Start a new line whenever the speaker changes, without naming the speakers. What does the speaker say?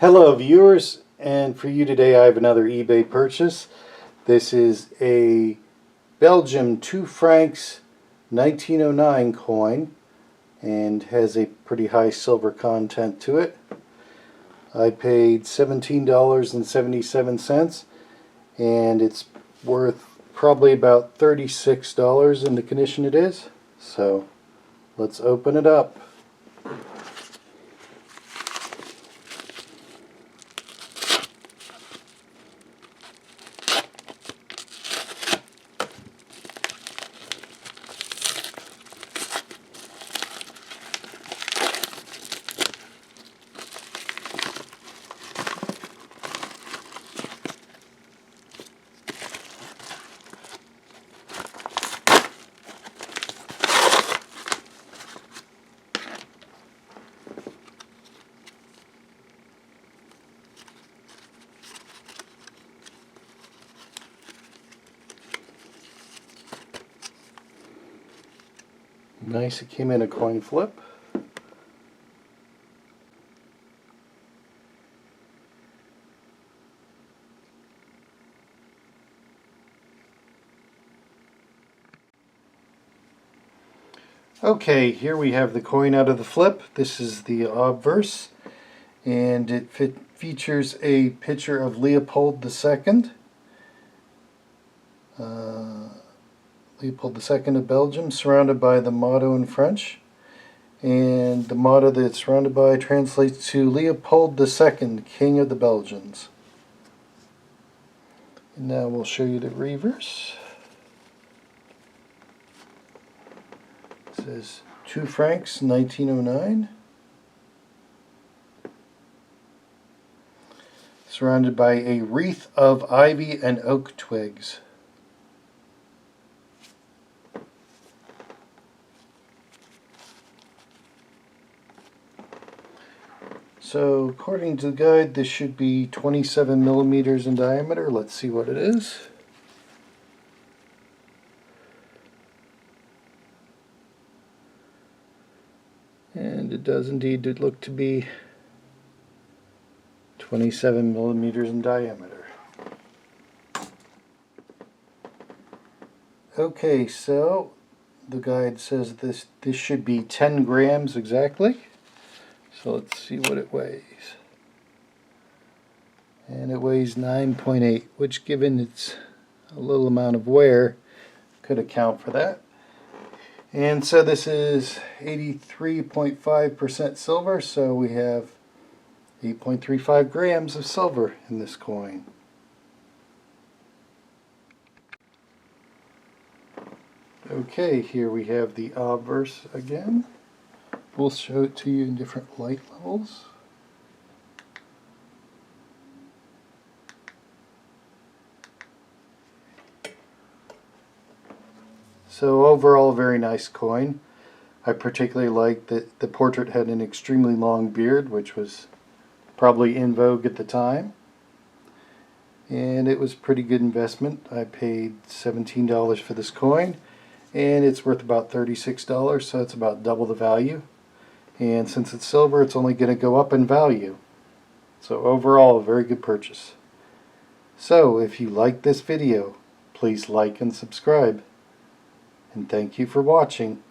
Hello viewers, and for you today I have another eBay purchase. This is a Belgium 2 francs 1909 coin and has a pretty high silver content to it. I paid $17.77 and it's worth probably about $36 in the condition it is. So let's open it up. Nice, it came in a coin flip. Okay, here we have the coin out of the flip. This is the obverse, and it features a picture of Leopold II. Leopold II of Belgium, surrounded by the motto in French. And the motto that it's surrounded by translates to Leopold II, King of the Belgians. And now we'll show you the reverse. It says 2 francs 1909. Surrounded by a wreath of ivy and oak twigs. So according to the guide, this should be 27 millimeters in diameter. Let's see what it is. And it does indeed look to be 27 millimeters in diameter. Okay, so the guide says this should be 10 grams exactly. So let's see what it weighs. And it weighs 9.8, which given its a little amount of wear could account for that. And so this is 83.5% silver, so we have 8.35 grams of silver in this coin. Okay, here we have the obverse again. We'll show it to you in different light levels. So overall, a very nice coin. I particularly liked that the portrait had an extremely long beard, which was probably in vogue at the time. And it was a pretty good investment. I paid $17 for this coin, and it's worth about $36, so it's about double the value. And since it's silver, it's only going to go up in value. So overall, a very good purchase. So if you like this video, please like and subscribe. And thank you for watching.